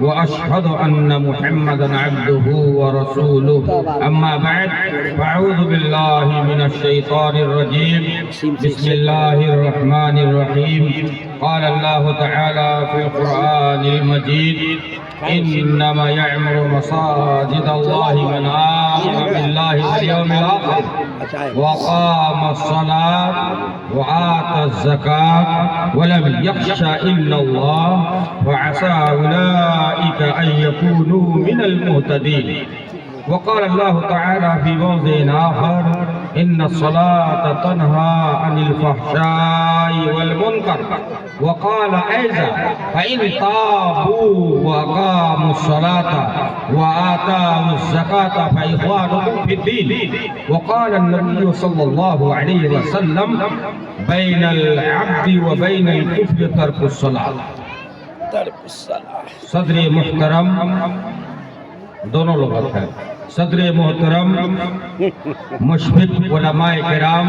وأشهد أن محمدا عبده ورسوله أما بعد فأعوذ بالله من الشيطان الرجيم بسم الله الرحمن الرحيم قال الله تعالى في القرآن المجيد إنما يعمر مساجد الله من آمن بالله واليوم الآخر وقام الصلاة وآتى الزكاة ولم يخش إلا الله فعسى أولئك أن يكونوا من المهتدين. وقال الله تعالى في موضع آخر إن الصلاة تنهى عن الفحشاء والمنكر. وقال أيضا فإن تابوا وأقاموا الصلاة وآتوا الزكاة فإخوانكم في الدين. وقال النبي صلى الله عليه وسلم بين العبد وبين الكفر ترك الصلاة. صدر محترم دونوں لغت ہے. صدر محترم مشفق علماء کرام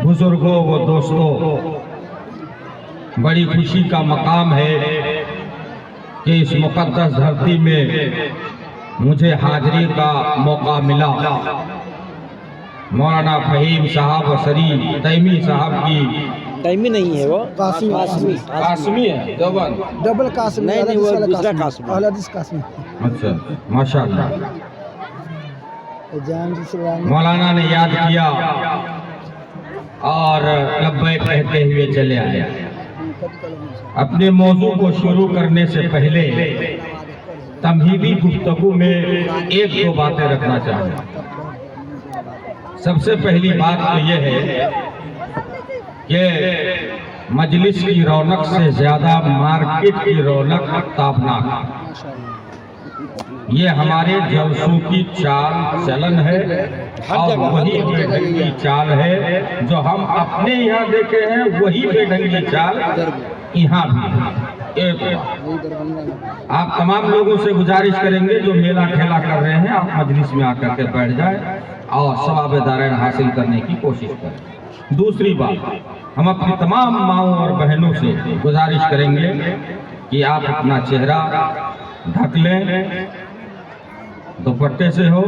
بزرگوں و دوستوں، بڑی خوشی کا مقام ہے کہ اس مقدس دھرتی میں مجھے حاضری کا موقع ملا. مولانا فہیم صاحب و سری تیمی صاحب کی تیمی نہیں ہے، وہ قاسمی ہے، ڈبل قاسمی نہیں وہ دوسرا قاسمی. اہل حدیث قاسمی. اچھا ماشاءاللہ. مولانا نے یاد کیا اور لبیک کہتے ہوئے چلے آئے. اپنے موضوع کو شروع کرنے سے پہلے تمہیدی گفتگو میں ایک دو باتیں رکھنا چاہوں گا. سب سے پہلی بات تو یہ ہے کہ مجلس کی رونق سے زیادہ مارکیٹ کی رونق تابناک ہے. یہ ہمارے جلسوں کی چال چلن ہے اور وہی بے ڈھنگی چال ہے جو ہم اپنے یہاں دیکھے ہیں، وہی بے ڈھنگی چال یہاں بھی ہے. آپ تمام لوگوں سے گزارش کریں گے جو میلہ کھیلا کر رہے ہیں، آپ مجلس میں آ کر کے بیٹھ جائیں اور ثواب دارین حاصل کرنے کی کوشش کریں. دوسری بات، ہم اپنی تمام ماؤں اور بہنوں سے گزارش کریں گے کہ آپ اپنا چہرہ ڈھک لیں، دوپٹے سے ہو،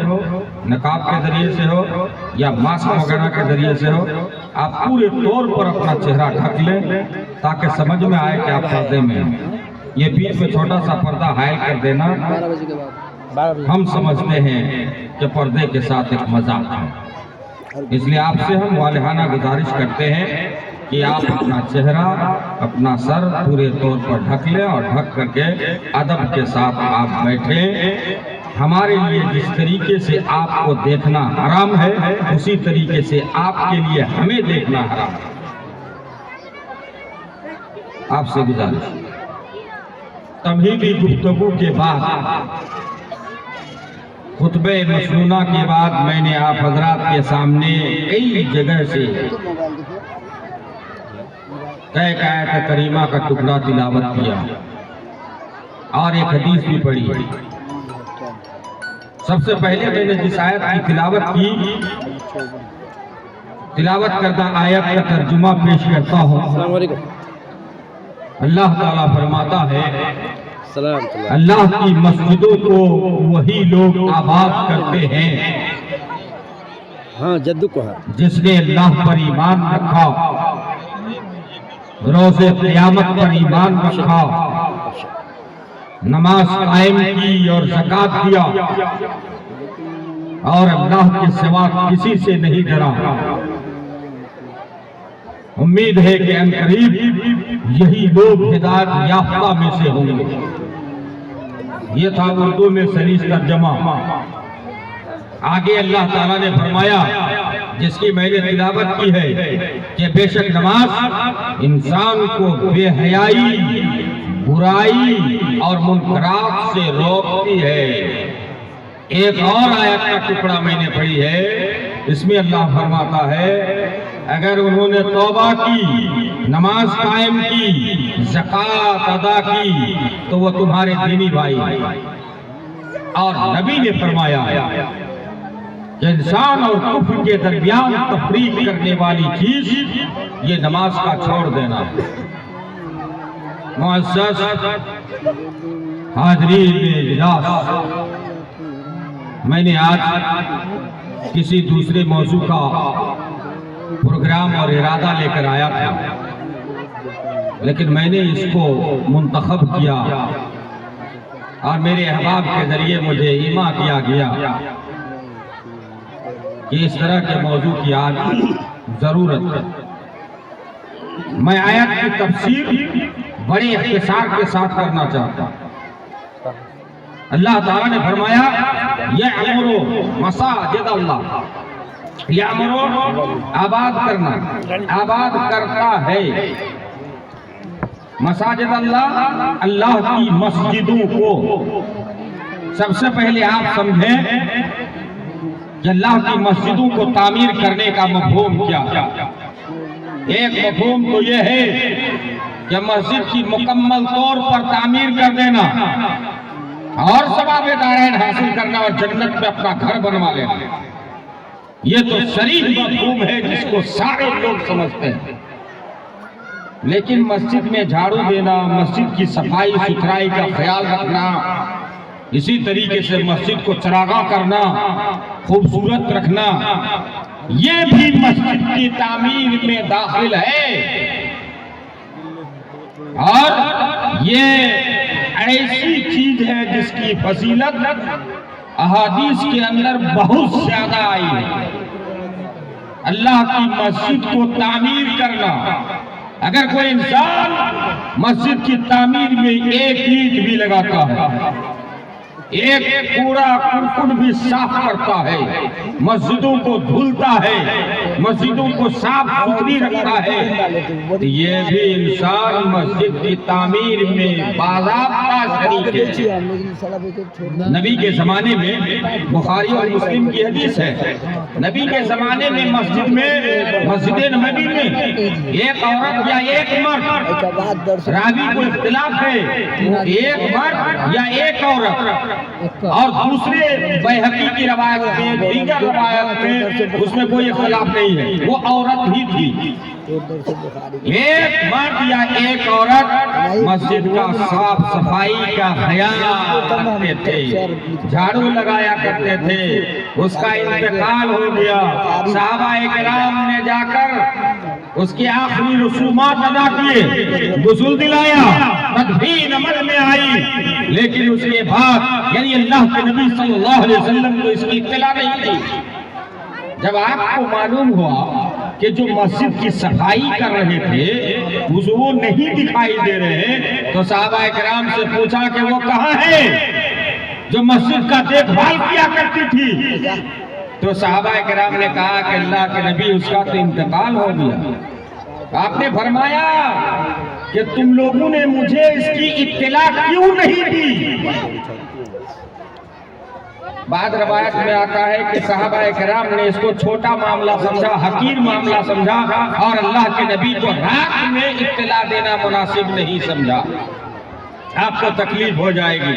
نقاب کے ذریعے سے ہو یا ماسک وغیرہ کے ذریعے سے ہو، آپ پورے طور پر اپنا چہرہ ڈھک لیں تاکہ سمجھ میں آئے کہ آپ پردے میں ہیں. یہ بیچ میں چھوٹا سا پردہ حائل کر دینا ہم سمجھتے ہیں کہ پردے کے ساتھ ایک مذاق ہے. اس لیے آپ سے ہم والہانہ گزارش کرتے ہیں کہ آپ اپنا چہرہ، اپنا سر پورے طور پر ڈھک لیں اور ڈھک کر کے ادب کے ساتھ آپ بیٹھیں. ہمارے لیے جس طریقے سے آپ کو دیکھنا حرام ہے، اسی طریقے سے آپ کے لیے ہمیں دیکھنا حرام ہے. آپ سے گزارش. تمہیدی گفتگو کے بعد، خطبہ مسنونہ کے بعد میں نے آپ حضرات کے سامنے کئی جگہ سے ایک آیت کریمہ کا ٹکڑا تلاوت کیا اور ایک حدیث بھی پڑھی. سب سے پہلے میں نے جس آیت کی تلاوت کی، تلاوت کردہ آیت کا ترجمہ پیش کرتا ہوں. اللہ تعالیٰ فرماتا ہے اللہ کی مسجدوں کو وہی لوگ آباد کرتے ہیں ہاں جدو کو ہے جس نے اللہ پر ایمان رکھا، روز قیامت پر ایمان رکھا، نماز قائم کی اور زکات دیا اور اللہ کے سوا کسی سے نہیں ڈرا. امید ہے کہ ان قریب یہی لوگ ہدایت یافتہ میں سے ہوں گے. یہ تھا اردو میں سلیس ترجمہ. آگے اللہ تعالیٰ نے فرمایا جس کی میں نے تلاوت کی ہے کہ بے شک نماز انسان کو بے حیائی، برائی اور منکرات سے روکتی ہے. ایک اور آیت کا ٹکڑا میں نے پڑھی ہے، اس میں اللہ فرماتا ہے اگر انہوں نے توبہ کی، نماز قائم کی، زکات ادا کی تو وہ تمہارے دینی بھائی ہیں. اور نبی نے فرمایا کہ انسان اور کفر کے درمیان تفریق کرنے والی چیز یہ نماز کا چھوڑ دینا ہے. معزز حاضرین اجلاس، میں نے آج کسی دوسرے موضوع کا پروگرام اور ارادہ لے کر آیا تھا، لیکن میں نے اس کو منتخب کیا اور میرے احباب کے ذریعے مجھے ایما کیا گیا کہ اس طرح کے موضوع کی آج ضرورت ہے۔ میں آیت کی تفسیر بڑے اختصار کے ساتھ کرنا چاہتا ہوں۔ اللہ تعالیٰ نے فرمایا یعمرو مساجد اللہ، یعمرو آباد کرنا، آباد کرتا ہے مساجد اللہ، اللہ کی مسجدوں کو۔ سب سے پہلے آپ سمجھیں کہ اللہ کی مسجدوں کو تعمیر کرنے کا مفہوم کیا ہے۔ ایک مفہوم تو یہ ہے کہ مسجد کی مکمل طور پر تعمیر کر دینا اور ثواب دارین حاصل کرنا اور جنت میں اپنا گھر بنوا لینا، یہ تو صریح مفہوم ہے جس کو سارے لوگ سمجھتے ہیں۔ لیکن مسجد میں جھاڑو دینا، مسجد کی صفائی ستھرائی کا خیال رکھنا، اسی طریقے سے مسجد کو چراغاں کرنا، خوبصورت رکھنا، یہ بھی مسجد کی تعمیر میں داخل ہے۔ اور یہ ایسی چیز ہے جس کی فضیلت احادیث کے اندر بہت زیادہ آئی ہے۔ اللہ کی مسجد کو تعمیر کرنا، اگر کوئی انسان مسجد کی تعمیر میں ایک اینٹ بھی لگاتا ہے، ایک کوڑا کرکٹ بھی صاف کرتا ہے، مسجدوں کو دھلتا ہے، مسجدوں کو صاف ستھری رکھتا ہے، تو یہ بھی انسان مسجد کی تعمیر میں باضابطہ شریک ہے۔ نبی کے زمانے میں بخاری اور مسلم کی حدیث ہے، نبی کے زمانے میں مسجد نبوی میں ایک عورت یا ایک مرد، راوی کو اختلاف ہے، ایک مرد یا ایک عورت، اور دوسرے بیہقی کی روایت میں، دیگر روایت میں اس میں کوئی اختلاف نہیں ہے، وہ عورت ہی تھی۔ ایک مرد یا ایک عورت مسجد کا صاف صفائی کا خیال رکھتے تھے، جھاڑو لگایا کرتے تھے۔ اس کا انتقال ہو گیا، صحابہ کرام نے جا کر اس کی آخری رسومات ادا کیے، غسل دلایا، تدفین عمل میں آئی، لیکن اس کے بعد یعنی اللہ کے نبی صلی اللہ علیہ وسلم کو اس کی اطلاع نہیں تھی۔ جب آپ کو معلوم ہوا کہ جو مسجد کی صفائی کر رہے تھے وہ نہیں دکھائی دے رہے، تو صحابہ کرام سے پوچھا کہ وہ کہاں ہے جو مسجد کا دیکھ بھال کیا کرتی تھی؟ تو صحابہ کرام نے کہا کہ اللہ کے نبی اس کا تو انتقال ہو گیا۔ آپ نے فرمایا کہ تم لوگوں نے مجھے اس کی اطلاع کیوں نہیں دی؟ بعد روایت میں آتا ہے کہ صحابہ کرام نے اس کو چھوٹا معاملہ سمجھا، حقیر معاملہ سمجھا، اور اللہ کے نبی کو رات میں اطلاع دینا مناسب نہیں سمجھا، آپ کو تکلیف ہو جائے گی۔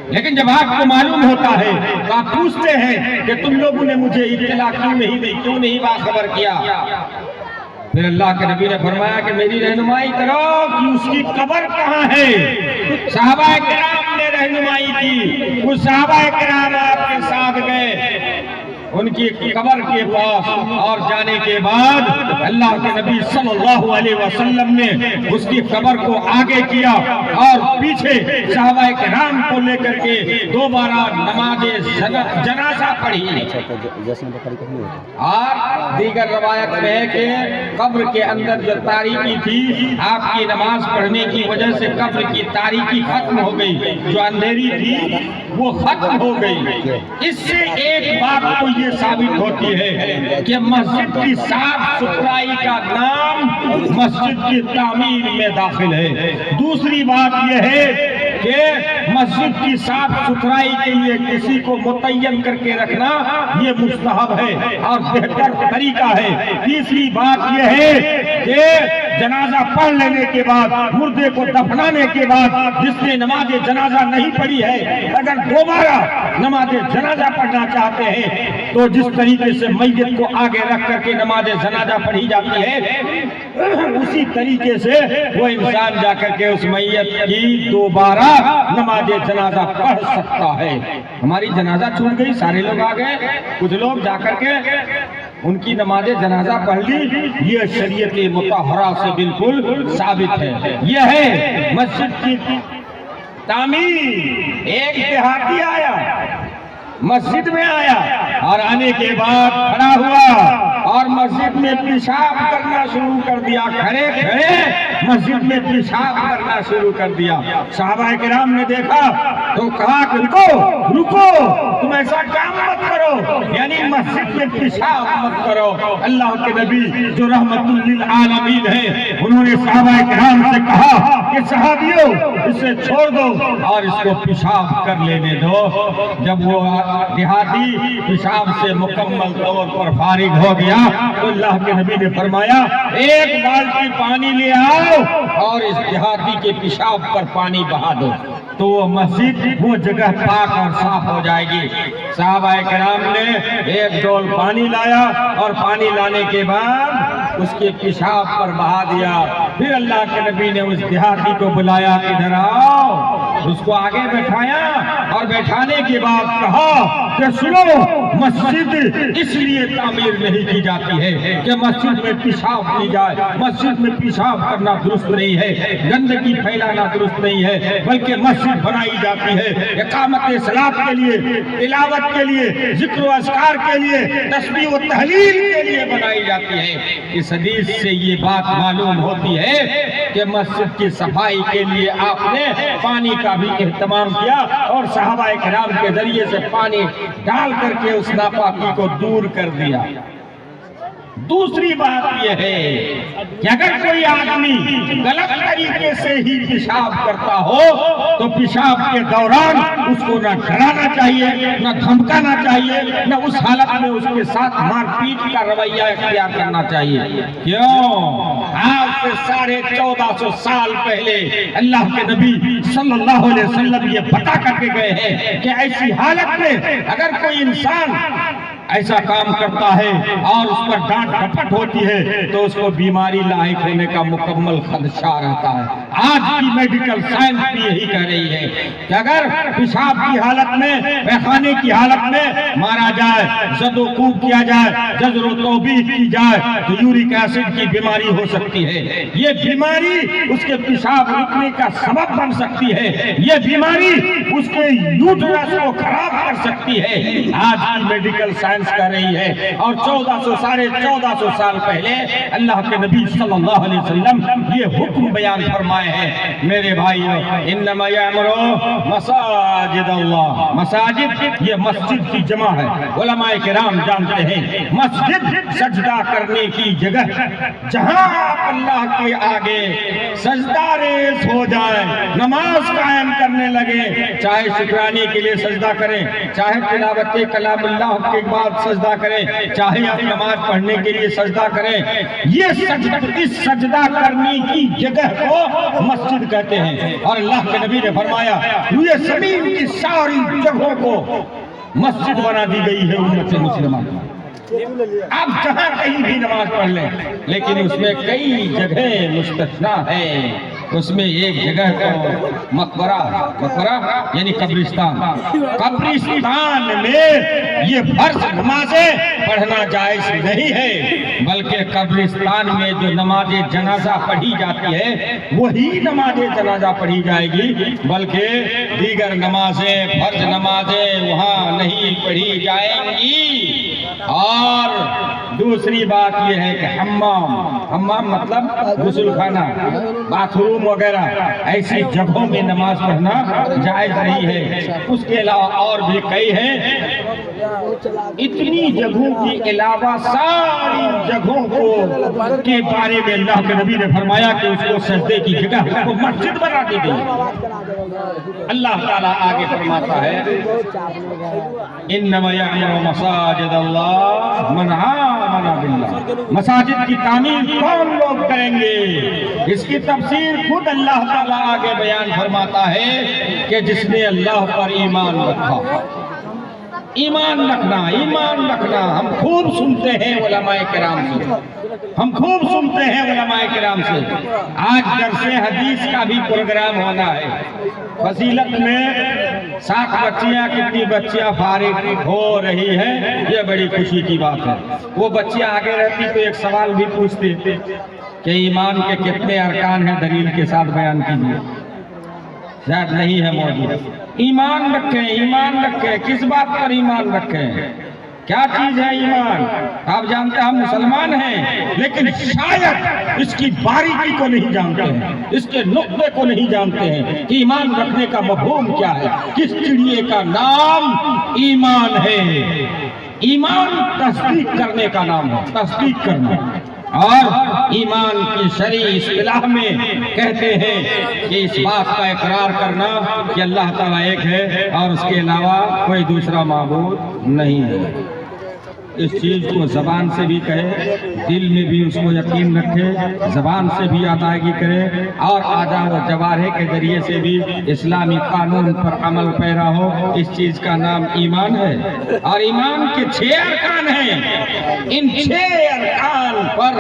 لیکن جب آپ کو معلوم ہوتا ہے تو آپ پوچھتے ہیں کہ تم لوگوں نے مجھے اطلاع کیوں نہیں دی، کیوں نہیں باخبر کیا؟ پھر اللہ کے نبی نے فرمایا کہ میری رہنمائی کرو کہ اس کی قبر کہاں ہے۔ صحابہ کرام نے رہنمائی کی، وہ صحابہ کرام آپ کے ساتھ گئے ان کی قبر کے پاس، اور جانے کے بعد اللہ کے نبی صلی اللہ علیہ وسلم نے اس کی قبر کو آگے کیا اور پیچھے صحابہ کرام کو لے کر کے دوبارہ نماز جنازہ پڑھی۔ اور دیگر روایت میں ہے کہ قبر کے اندر جو تاریکی تھی، آپ کی نماز پڑھنے کی وجہ سے قبر کی تاریکی ختم ہو گئی، جو اندھیری تھی وہ ختم ہو گئی۔ اس سے ایک بات تو یہ ثابت ہوتی ہے کہ مسجد کی صاف ستھرائی کا نام مسجد کی تعمیر میں داخل ہے۔ دوسری بات یہ ہے کہ مسجد کی صاف ستھرائی کے لیے کسی کو متعین کر کے رکھنا یہ مستحب ہے اور بہتر طریقہ ہے۔ تیسری بات یہ ہے کہ جنازہ پڑھ لینے کے بعد، مردے کو دفنانے کے بعد جس نے نماز جنازہ نہیں پڑھی ہے، اگر دوبارہ نماز جنازہ پڑھنا چاہتے ہیں تو جس طریقے سے میت کو آگے رکھ کر کے نماز جنازہ پڑھی جاتی ہے، اسی طریقے سے وہ انسان جا کر کے اس میت کی دوبارہ نماز جنازہ پڑھ سکتا ہے. ہماری جنازہ چھوٹ گئی, سارے لوگ آ گئے, کچھ لوگ جا کر کے ان کی نماز جنازہ پڑھ لی. یہ شریعت مطہرہ سے بالکل ثابت ہے. یہ ہے مسجد کی تعمیر. ایک دیہاتی آیا, مسجد میں آیا اور آنے کے بعد کھڑا ہوا اور مسجد میں پیشاب کرنا شروع کر دیا. کھڑے کھڑے مسجد میں پیشاب کرنا شروع کر دیا. صحابہ کرام نے دیکھا تو کہا کہ رکو رکو, تم ایسا کام مت کرو, یعنی مسجد میں پیشاب مت کرو. اللہ کے نبی جو رحمت للعالمین ہیں, انہوں نے صحابہ کرام سے کہا کہ صحابیوں اسے چھوڑ دو اور اس کو پیشاب کر لینے دو. جب وہ دیہاتی پیشاب سے مکمل طور پر فارغ ہو گیا تو اللہ کے نبی نے فرمایا ایک بالٹی پانی لے آؤ اور اس دیہاتی کے پیشاب پر پانی بہا دو, تو وہ مسجد وہ جگہ پاک اور صاف ہو جائے گی. صحابہ کرام نے ایک ڈول پانی لایا اور پانی لانے کے بعد اس کے پیشاب پر بہا دیا. پھر اللہ کے نبی نے اس دیہاتی کو بلایا, ادھر آؤ. اس کو آگے بٹھایا اور بیٹھانے کے بعد کہا کہ سنو, مسجد اس لیے تعمیر نہیں کی جاتی ہے کہ مسجد میں پیشاب کی جائے. مسجد میں پیشاب کرنا درست نہیں ہے, گندگی پھیلانا درست نہیں ہے, بلکہ مسجد بنائی جاتی ہے اقامت صلاۃ کے لیے, تلاوت کے لیے, ذکر و اذکار کے لیے, تسبیح و تحلیل کے لیے بنائی جاتی ہے. اس حدیث سے یہ بات معلوم ہوتی ہے کہ مسجد کی صفائی کے لیے آپ نے پانی کا بھی اہتمام کیا اور صحابہ کرام کے ذریعے سے پانی ڈال کر کے اس ناپاکی کو دور کر دیا. دوسری بات یہ ہے کہ اگر کوئی آدمی غلط طریقے سے ہی پیشاب کرتا ہو تو پیشاب کے دوران اس کو نہ ڈرانا چاہیے, نہ دھمکانا چاہیے, نہ اس حالت میں اس کے ساتھ مار پیٹ کا رویہ اختیار کرنا چاہیے. کیوں؟ آج سے 1450 سال پہلے اللہ کے نبی صلی اللہ علیہ وسلم یہ بتا کر کے گئے ہیں کہ ایسی حالت میں اگر کوئی انسان ایسا کام کرتا ہے اور اس پر ڈانٹ ڈپٹ ہوتی ہے تو اس کو بیماری لاحق ہونے کا مکمل خدشہ رہتا ہے. آج کی میڈیکل سائنس بھی یہی کہہ رہی ہے کہ اگر پیشاب کی حالت میں, پیخانے کی حالت میں مارا جائے, زد و کوب کیا جائے, زجر و توبیخ کی جائے تو یورک ایسڈ کی بیماری ہو سکتی ہے. یہ بیماری اس کے پیشاب رکنے کا سبب بن سکتی ہے. یہ بیماری اس کے یوٹرس کو خراب کر سکتی ہے. آج کی میڈیکل سائنس کر رہی ہے اور 1400 سال پہلے اللہ کے نبی صلی اللہ علیہ وسلم یہ حکم بیان فرمائے ہیں. میرے بھائیو, انما یعمر مساجد اللہ, مساجد یہ مسجد کی جمع ہے. علماء کرام جانتے ہیں مسجد سجدہ کرنے کی جگہ, جہاں اللہ کے آگے سجدہ ریز ہو جائے, نماز قائم کرنے لگے, چاہے شکرانے کے لیے سجدہ کریں, چاہے تلاوت کلام اللہ کے بعد سجدہ کریں, چاہے آپ نماز پڑھنے کے لیے سجدہ کریں, یہ سجدہ کرنے کی جگہ کو مسجد کہتے ہیں. اور اللہ کے نبی نے فرمایا یہ زمین کی ساری جگہوں کو مسجد بنا دی گئی ہے امت مسلمہ. آپ جہاں کہیں بھی نماز پڑھ لیں, لیکن اس میں کئی جگہیں مستثنا ہیں. اس میں ایک جگہ کو مقبرہ یعنی قبرستان میں یہ فرض نمازیں پڑھنا جائز نہیں ہے, بلکہ قبرستان میں جو نماز جنازہ پڑھی جاتی ہے وہی نماز جنازہ پڑھی جائے گی, بلکہ دیگر نمازیں, فرض نمازیں وہاں نہیں پڑھی جائیں گی. اور دوسری بات یہ ہے کہ حمام مطلب غسل خانہ, باتھ روم وغیرہ ایسی جگہوں میں نماز پڑھنا جائز نہیں ہے. اس کے علاوہ اور بھی کئی ہیں. اتنی جگہوں کے علاوہ ساری جگہوں کو کے بارے میں اللہ کے نبی نے فرمایا کہ اس کو سجدے کی جگہ اس کو مسجد بنا دی گئی. اللہ تعالیٰ آگے فرماتا ہے انما یعمر مساجد اللہ من آمن باللہ. مساجد کی تعمیر کون لوگ کریں گے؟ اس کی تفسیر خود اللہ تعالیٰ آگے بیان فرماتا ہے کہ جس نے اللہ پر ایمان رکھا. ایمان رکھنا ہم خوب سنتے ہیں علماء کرام سے. ہم خوب سنتے ہیں علماء کرام سے. آج درس حدیث کا بھی پروگرام ہونا ہے. فضیلت میں 7 بچیاں کتنی بچیاں فارغ ہو رہی ہیں، یہ بڑی خوشی کی بات ہے. وہ بچیاں آگے رہتی تو ایک سوال بھی پوچھتے کہ ایمان کے کتنے ارکان ہیں، دلیل کے ساتھ بیان کیجیے. شاید نہیں ہے موجود. ایمان رکھیں، ایمان رکھیں. کس بات پر ایمان رکھیں؟ کیا چیز ہے ایمان؟ آپ جانتے ہیں ہم مسلمان ہیں، لیکن شاید اس کی باریکی کو نہیں جانتے ہیں، اس کے نقطے کو نہیں جانتے ہیں کہ ایمان رکھنے کا مفہوم کیا ہے. کس چڑیے کا نام ایمان ہے؟ ایمان تصدیق کرنے کا نام ہے، تصدیق کرنا. اور ایمان کی شرعی اصطلاح میں کہتے ہیں کہ اس بات کا اقرار کرنا کہ اللہ تعالیٰ ایک ہے اور اس کے علاوہ کوئی دوسرا معبود نہیں ہے. اس چیز کو زبان سے بھی کہے، دل میں بھی اس کو یقین رکھے، زبان سے بھی ادائیگی کرے، اور اعضاء و جوارح کے ذریعے سے بھی اسلامی قانون پر عمل پیرا ہو. اس چیز کا نام ایمان ہے. اور ایمان کے 6 ارکان ہیں. ان 6 ارکان پر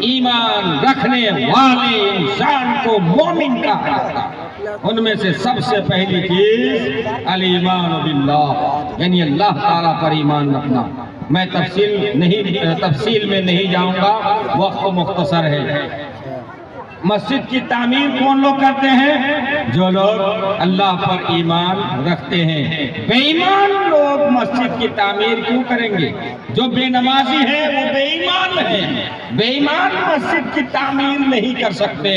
ایمان رکھنے والے انسان کو مومن کہا جاتا ہے. ان میں سے سب سے پہلی چیز الایمان باللہ، یعنی اللہ تعالیٰ پر ایمان رکھنا. میں تفصیل میں نہیں جاؤں گا، وقت مختصر ہے. مسجد کی تعمیر کون لوگ کرتے ہیں؟ جو لوگ اللہ پر ایمان رکھتے ہیں. بے ایمان لوگ مسجد کی تعمیر کیوں کریں گے؟ جو بے نمازی ہیں وہ بے ایمان ہیں. بے ایمان مسجد کی تعمیر نہیں کر سکتے.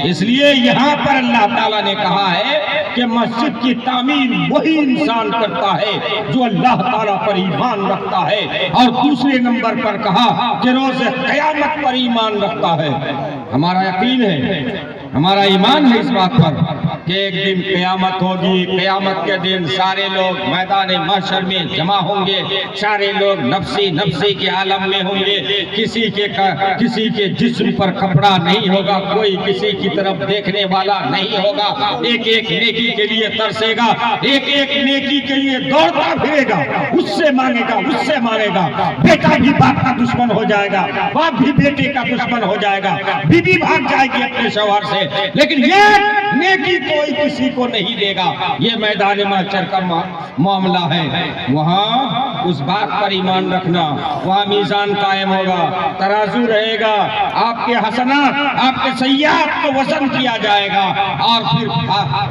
اس لیے یہاں پر اللہ تعالیٰ نے کہا ہے کہ مسجد کی تعمیر وہی انسان کرتا ہے جو اللہ تعالیٰ پر ایمان رکھتا ہے. اور دوسرے نمبر پر کہا کہ روز قیامت پر ایمان رکھتا ہے. ہمارا یقین ہے، ہمارا ایمان ہے اس بات پر کہ ایک دن قیامت ہوگی. قیامت کے دن سارے لوگ میدان محشر میں جمع ہوں گے. سارے لوگ نفسی کے عالم میں ہوں گے. کسی کے جسم پر کپڑا نہیں ہوگا، کوئی کسی کی طرف دیکھنے والا نہیں ہوگا. ایک ایک نیکی کے لیے ترسے گا، ایک ایک نیکی کے لیے دوڑتا پھرے گا. اس سے مانگے گا، اس سے مانگے گا. بیٹا بھی باپ کا دشمن ہو جائے گا، باپ بھی بیٹے کا دشمن ہو جائے گا، بیوی بھاگ جائے گی اپنے شوہر سے، لیکن یہ نیکی کوئی کسی کو نہیں دے گا. یہ میدان محشر کا معاملہ ہے. وہاں اس بات پر ایمان رکھنا، وہاں میزان قائم ہوگا، ترازو رہے گا، آپ کے حسنات آپ کے سیئات کو وزن کیا جائے گا اور پھر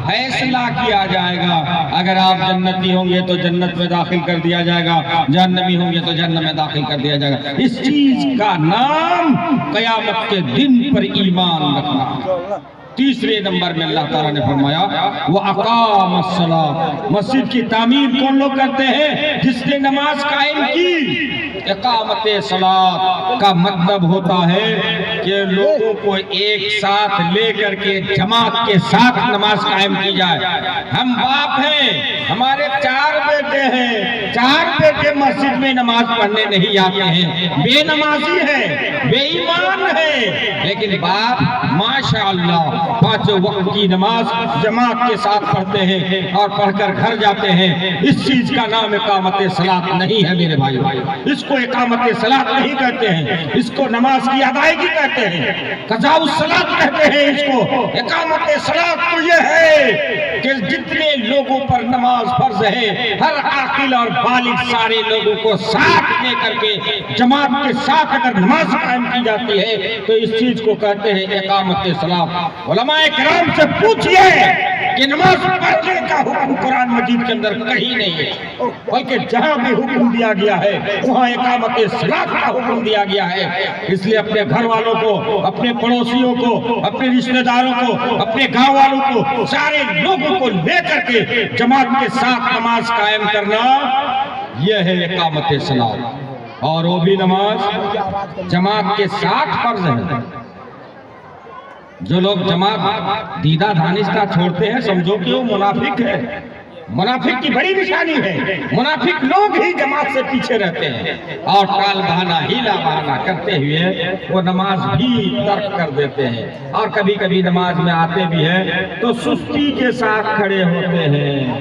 فیصلہ کیا جائے گا. اگر آپ جنتی ہوں گے تو جنت میں داخل کر دیا جائے گا، جہنمی ہوں گے تو جہنم میں داخل کر دیا جائے گا. اس چیز کا نام قیامت کے دن پر ایمان رکھنا. تیسرے نمبر میں اللہ تعالیٰ نے فرمایا وَأَقَامَ الصَّلَاةَ. مسجد کی تعمیر کون لوگ کرتے ہیں؟ جس نے نماز قائم کی. اقامت صلاۃ کا مطلب ہوتا ہے کہ لوگوں کو ایک ساتھ لے کر کے جماعت کے ساتھ نماز قائم کی جائے. ہم باپ ہیں، ہمارے 4 بیٹے ہیں، 4 بیٹے مسجد میں نماز پڑھنے نہیں آتے ہیں، بے نمازی ہیں، بے ایمان ہیں، لیکن باپ ماشاءاللہ 5 وقت کی نماز جماعت کے ساتھ پڑھتے ہیں اور پڑھ کر گھر جاتے ہیں. اس چیز کا نام اقامت صلاۃ نہیں ہے میرے بھائیو. اس کو اقامت صلاۃ نہیں کہتے ہیں، اس کو نماز کی ادائیگی کہتے ہیں، قضاء الصلاۃ کہتے ہیں اس کو. اقامت صلاۃ تو یہ ہے کہ جتنے لوگوں پر نماز فرض ہے، ہر عاقل اور بالغ سارے لوگوں کو ساتھ لے کر کے جماعت کے ساتھ اگر نماز قائم کی جاتی ہے تو اس چیز کو کہتے ہیں اقامت صلاۃ. علماء کرام سے پوچھئے کہ نماز پڑھنے کا حکم قرآن مجید کے اندر کہیں نہیں ہے، بلکہ جہاں بھی حکم دیا گیا ہے وہاں اقامت صلاۃ کا حکم دیا گیا ہے. اس لیے اپنے گھر والوں کو، اپنے پڑوسیوں کو، اپنے رشتہ داروں کو، اپنے گاؤں والوں کو، سارے لوگوں کو لے کر کے جماعت کے ساتھ نماز قائم کرنا، یہ ہے اقامت صلاۃ. اور وہ بھی نماز جماعت کے ساتھ فرض ہے. جو لوگ جماعت دیدہ دانستہ چھوڑتے ہیں سمجھو کہ وہ منافق ہے. منافق کی بڑی نشانی ہے. منافق لوگ ہی جماعت سے پیچھے رہتے ہیں اور ٹال بہانا ہیلا بہانا کرتے ہوئے وہ نماز بھی ترک کر دیتے ہیں. اور کبھی کبھی نماز میں آتے بھی ہیں تو سستی کے ساتھ کھڑے ہوتے ہیں.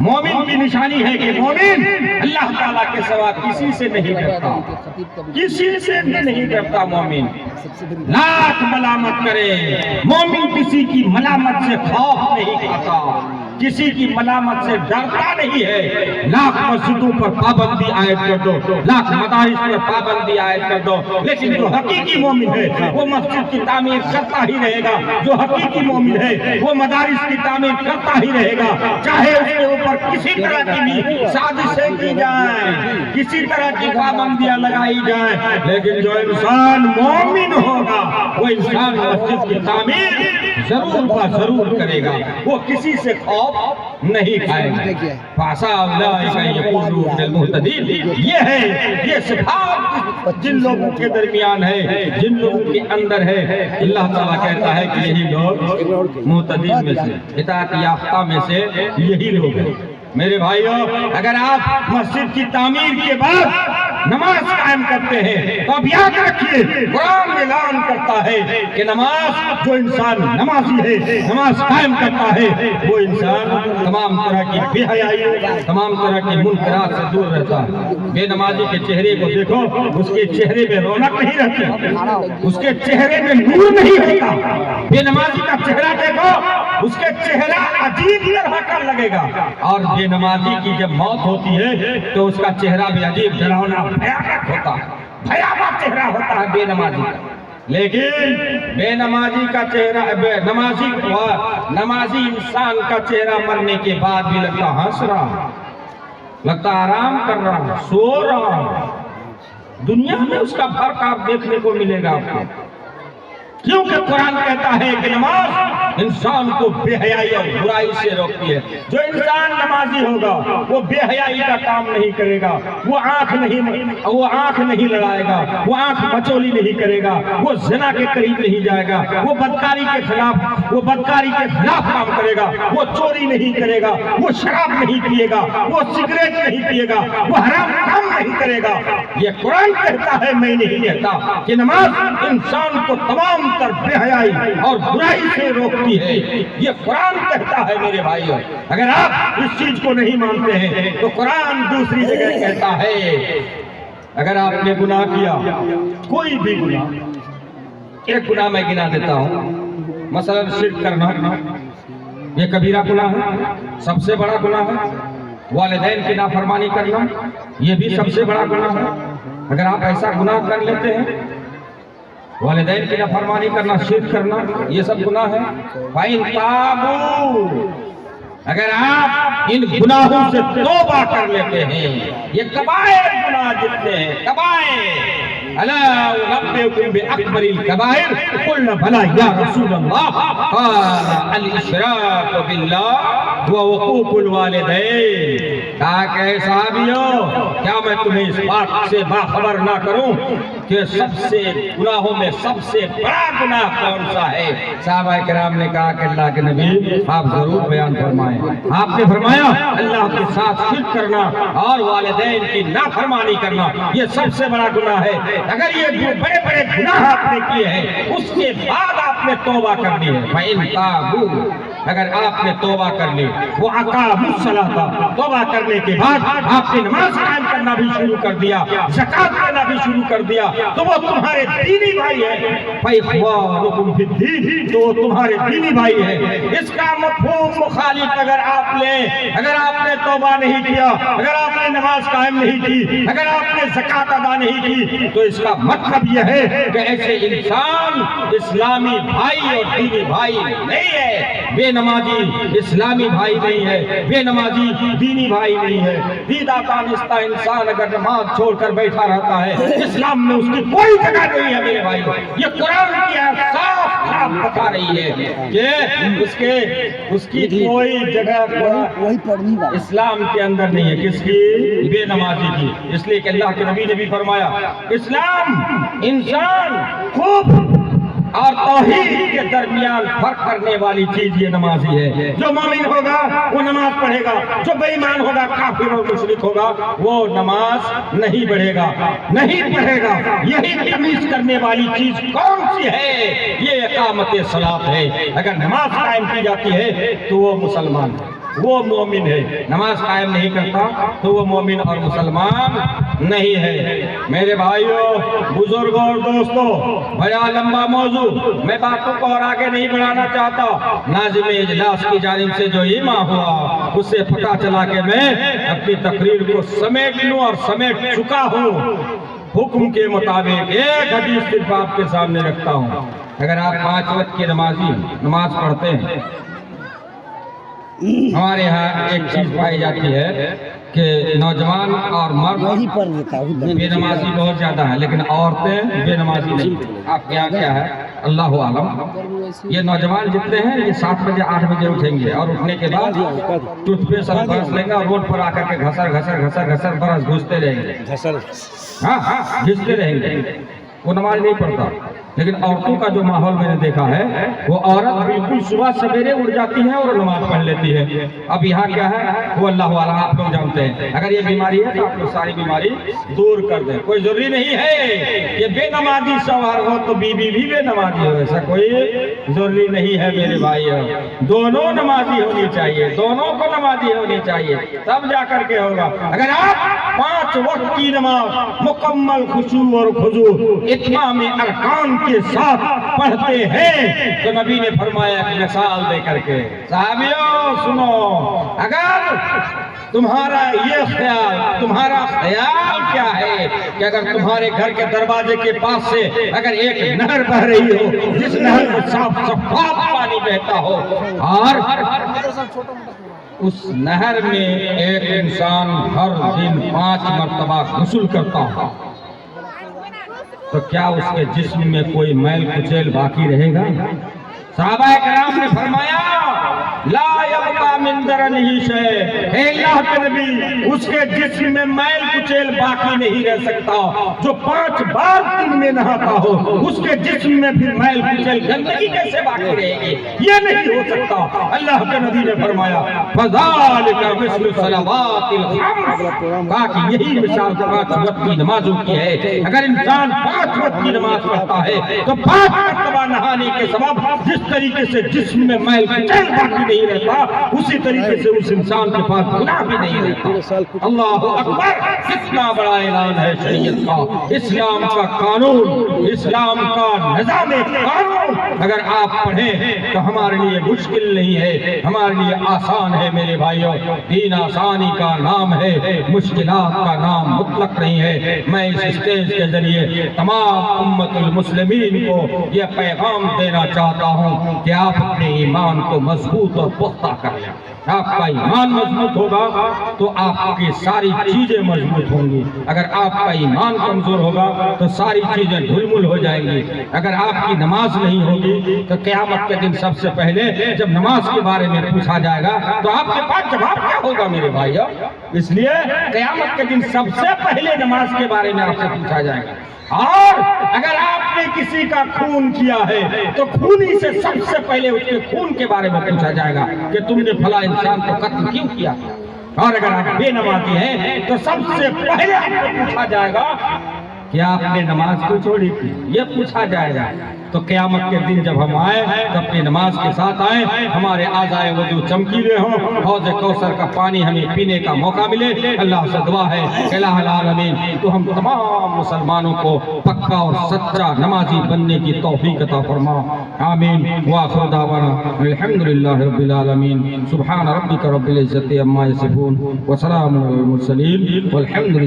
مومن کی نشانی ہے کہ مومن اللہ تعالیٰ کے سوا کسی سے نہیں ڈرتا، کسی سے بھی نہیں ڈرتا مومن، لاکھ ملامت کرے مومن کسی کی ملامت سے خوف نہیں کھاتا، کسی کی ملامت سے ڈرتا نہیں ہے۔ لاکھ مسجدوں پر پابندی عائد کر دو، لاکھ مدارس پر پابندی عائد کر دو، لیکن جو حقیقی مومن ہے وہ مسجد کی تعمیر کرتا ہی رہے گا، جو حقیقی مومن ہے وہ مدارس کی تعمیر کرتا ہی رہے گا، چاہے اس کے اوپر کسی طرح کی بھی سازشیں کی جائیں، کسی طرح کی پابندیاں لگائی جائیں، لیکن جو انسان مومن ہوگا وہ انسان مسجد کی تعمیر ضرور با ضرور کرے گا، وہ کسی سے خوف نہیں کھائے گا۔ فَعَسَىٰ أُولَٰئِكَ أَن يَكُونُوا مِنَ الْمُهْتَدِينَ، یہ ہے یہ صفات جن لوگوں کے درمیان ہے، جن لوگوں کے اندر ہے، اللہ تعالیٰ کہتا ہے کہ یہی لوگ مہتدین میں سے، ہدایت یافتہ میں سے یہی لوگ ہیں۔ میرے بھائیو، اگر آپ مسجد کی تعمیر کے بعد نماز قائم کرتے ہیں تو اب یاد رکھیے قرآن اعلان کرتا ہے کہ نماز جو انسان نمازی ہے، نماز قائم کرتا ہے، وہ انسان تمام طرح کی بے حیائی، تمام طرح کے منکرات سے دور رہتا ہے۔ بے نمازی کے چہرے کو دیکھو، اس کے چہرے میں رونق نہیں رہتی، اس کے چہرے میں نور نہیں ہوتا۔ بے نمازی کا چہرہ دیکھو، اس کے چہرہ عجیب طرح کا لگے گا، اور بے نمازی کی جب موت ہوتی ہے تو اس کا چہرہ بھی عجیب ڈراؤنا بھیانک ہوتا ہے، بھیانک چہرہ ہوتا ہے بے نمازی کا۔ لیکن بے نمازی کا چہرہ، نمازی انسان کا چہرہ مرنے کے بعد بھی لگتا ہنس رہا، لگتا آرام کر رہا، سو رہا۔ دنیا میں اس کا فرق آپ دیکھنے کو ملے گا آپ کو، کیونکہ قرآن کہتا ہے کہ نماز انسان کو بے حیائی اور برائی سے روکتی ہے۔ جو انسان نمازی ہوگا وہ بے حیائی کا کام نہیں کرے گا، وہ آنکھ نہیں لڑائے گا، وہ آنکھ مچولی نہیں کرے گا، وہ زنا کے قریب نہیں جائے گا، وہ بدکاری کے خلاف کام کرے گا، وہ چوری نہیں کرے گا، وہ شراب نہیں پیے گا، وہ سگریٹ نہیں پیے گا، وہ حرام کام نہیں کرے گا۔ یہ قرآن کہتا ہے، میں نہیں کہتا، کہ نماز انسان کو تمام تر بے حیائی اور برائی سے روکتی ہے۔ یہ قرآن کہتا ہے میرے بھائیو۔ اگر آپ اس چیز کو نہیں مانتے ہیں تو قرآن دوسری جگہ کہتا ہے، اگر آپ نے گناہ کیا، کوئی بھی گناہ، ایک گناہ میں گنا دیتا ہوں، مثلا شرک کرنا، یہ کبیرہ گناہ ہے، سب سے بڑا گناہ ہے۔ والدین کی نافرمانی کرنا، یہ بھی سب سے بڑا گناہ ہے۔ اگر آپ ایسا گناہ کر لیتے ہیں، والدین کی نافرمانی کرنا، شرک کرنا، یہ سب گناہ ہے۔ فَإِن تَابُوا، اگر آپ ان گناہوں سے توبہ کر لیتے ہیں، یہ کبائر گناہ جتنے ہیں، کبائر، الا انبئکم باکبر الکبائر، قلنا بلی یا رسول اللہ، قال الاشراک باللہ وعقوق الوالدین۔ کہا کہ صحابیوں، کیا میں تمہیں اس بات سے باخبر نہ کروں کہ سب سے گناہوں میں سب سے بڑا گناہ کون سا ہے؟ صحابہ کرام نے کہا کہ اللہ کے نبی آپ ضرور بیان فرمائیں۔ آپ نے فرمایا اللہ کے ساتھ شرک کرنا اور والدین کی نافرمانی کرنا، یہ سب سے بڑا گناہ ہے۔ اگر یہ بڑے بڑے گناہ آپ نے کیے ہیں، اس کے بعد آپ نے توبہ کرنی ہے۔ فَإِن تَابُوا، اگر آپ نے توبہ کر لی، وہ اقاموا الصلاۃ، توبہ کرنے کے بعد آپ نے نماز قائم کرنا بھی شروع کر دیا، زکات دینا بھی شروع کر دیا، تو وہ تمہارے دینی بھائی ہیں۔ فَإِخْوَانُكُمْ فِي الدِّينِ، تو وہ تمہارے دینی بھائی ہیں۔ اس کا مفہوم مخالف اگر آپ لیں، اگر آپ نے توبہ نہیں کیا، اگر آپ نے نماز قائم نہیں کی، اگر آپ نے زکات ادا نہیں کی، تو اس کا مطلب یہ ہے کہ ایسے انسان اسلامی بھائی اور دینی بھائی نہیں ہے۔ بے نمازی اسلامی بھائی نہیں ہے، بے نمازی دینی بھائی نہیں ہے۔ دیدہ دانستہ انسان اگر نماز چھوڑ کر بیٹھا رہتا ہے، اسلام میں اس کی کوئی جگہ نہیں ہے میرے بھائی۔ یہ قرآن کی آیت صاف صاف بتا رہی ہے کہ اس کی کوئی جگہ اسلام کے اندر نہیں ہے۔ کس کی؟ بے نمازی کی۔ اس لیے کہ اللہ کے نبی نے بھی فرمایا، اسلام انسان خوب اور توحید کے درمیان فرق کرنے والی چیز یہ نمازی ہے۔ جو مومن ہوگا وہ نماز پڑھے گا، جو بے ایمان ہوگا، کافر اور مشرک ہوگا، وہ نماز نہیں پڑھے گا، نہیں پڑھے گا۔ یہی تمیز کرنے والی چیز کون سی ہے؟ یہ اقامت صلاۃ ہے۔ اگر نماز قائم کی جاتی ہے تو وہ مسلمان ہے۔ وہ مومن ہے. نماز قائم نہیں کرتا تو وہ مومن اور مسلمان نہیں ہے. میرے بھائیوں، بزرگوں اور دوستوں، بڑا لمبا موضوع، میں باتوں کو اور آگے نہیں بڑھانا چاہتا. ناظم اجلاس کی جانب سے جو ایماں ہوا اس سے پتہ چلا کہ میں اپنی تقریر کو سمیٹ لوں اور سمیٹ چکا ہوں. حکم کے مطابق ایک حدیث صرف آپ کے سامنے رکھتا ہوں. اگر آپ 5 وقت کی نماز پڑھتے ہیں، ہمارے ہاں ایک چیز پائی جاتی ہے کہ نوجوان اور مرد بے نمازی بہت زیادہ ہیں، لیکن عورتیں بے نمازی نہیں. آپ کیا ہے اللہ عالم. یہ نوجوان جتنے ہیں یہ 7 بجے 8 بجے اٹھیں گے اور اٹھنے کے بعد ٹوتھ پیسٹ اور برش لیں گے اور روڈ پر آ کر کے گھسر برش گھستے رہیں گے. ہاں گھستے رہیں گے. وہ نماز نہیں پڑھتا. لیکن عورتوں کا جو ماحول میں نے دیکھا ہے، وہ عورت بالکل صبح سویرے اٹھ جاتی ہے اور نماز پڑھ لیتی ہے. اب یہاں کیا ہے وہ اللہ والا آپ لوگ جانتے ہیں. اگر یہ بیماری ہے تو آپ لوگ ساری بیماری دور کر دیں. کوئی ضروری نہیں ہے کہ بے نمازی سوار ہو تو بیوی بھی بے نمازی ہو، ایسا کوئی ضروری نہیں ہے میرے بھائی. دونوں نمازی ہونی چاہیے، دونوں کو نمازی ہونی چاہیے، تب جا کر کے ہوگا. اگر آپ 5 وقت کی نماز مکمل خشوع اور خضوع اتمام ارکان کے ساتھ پڑھتے ہیں تو نبی نے فرمایا ایک مثال دے کر کے، صحابیوں سنو، اگر تمہارا خیال کیا ہے کہ اگر تمہارے گھر کے دروازے کے پاس سے اگر ایک نہر بہ رہی ہو، جس نہر میں صاف شفاف پانی بہتا ہو اور اس نہر میں ایک انسان ہر دن 5 مرتبہ غسل کرتا ہو، تو کیا اس کے جسم میں کوئی میل کچیل باقی رہے گا؟ صحابہ کرام نے فرمایا لا یبقى من درنہ شیء، اے اللہ کے نبی اس کے جسم میں میل کچیل باقی نہیں رہ سکتا. جو 5 بار دن میں نہاتا ہو اس کے جسم میں پھر میل کچیل گندگی کیسے باقی رہے گی؟ یہ نہیں ہو سکتا. اللہ کے نبی نے فرمایا فذالک مثل صلوات الخمس، کہا کہ یہی مثال 5 وقت کی نمازوں کی ہے. اگر انسان 5 وقت کی نماز پڑھتا ہے تو 5 مرتبہ نہانے کے سبب جس طریقے سے جسم میں میل کچیل باقی نہیں رہتا، اسی طریقے سے اس انسان کے پاس گناہ بھی نہیں رہتا. اللہ اکبر! کتنا بڑا اعلان ہے شریعت کا، اسلام کا قانون، اسلام کا نظام قانون. اگر آپ پڑھیں تو ہمارے لیے مشکل نہیں ہے، ہمارے لیے آسان ہے. میرے بھائیوں، دین آسانی کا نام ہے، مشکلات کا نام مطلق نہیں ہے. میں اس اسٹیج کے ذریعے تمام امت المسلمین کو یہ پیغام دینا چاہتا ہوں کہ آپ اپنے ایمان کو مضبوط اور پختہ کر لیں. آپ کا ایمان مضبوط ہوگا تو آپ کی ساری چیزیں مضبوط ہوں گی. اگر آپ کا ایمان کمزور ہوگا تو ساری چیزیں دھلمل ہو جائیں گی. اگر آپ کی نماز نہیں ہوگی تو قیامت کے دن سب سے پہلے جب نماز کے بارے میں پوچھا جائے گا تو آپ کے پاس جواب کیا ہوگا میرے بھائیو؟ اس لیے قیامت کے دن سب سے پہلے نماز کے بارے میں آپ سے پوچھا جائے گا. اور اگر آپ نے کسی کا خون کیا ہے تو خونی سے سب سے پہلے اس کے خون کے بارے میں پوچھا جائے گا کہ تم نے فلاں انسان کو قتل کیوں کیا. اور اگر آپ بے نمازی ہیں تو سب سے پہلے آپ کو پوچھا جائے گا کہ آپ نے نماز کیوں چھوڑی تھی، یہ پوچھا جائے گا. تو قیامت کے دن جب ہم آئیں تو اپنی نماز کے ساتھ آئیں، ہمارے اعضائے وضو چمکیلے ہوں، حوض کوثر کا پانی ہمیں پینے کا موقع ملے. اللہ سے دعا ہے کہ الہ العالمین تو ہم تمام مسلمانوں کو پکا اور سچا نمازی بننے کی توفیق عطا فرما. آمین. وآخر دعوانا الحمدللہ رب العالمین. سبحان ربک رب العزت عما یصفون وسلام علی المرسلین والحمدللہ.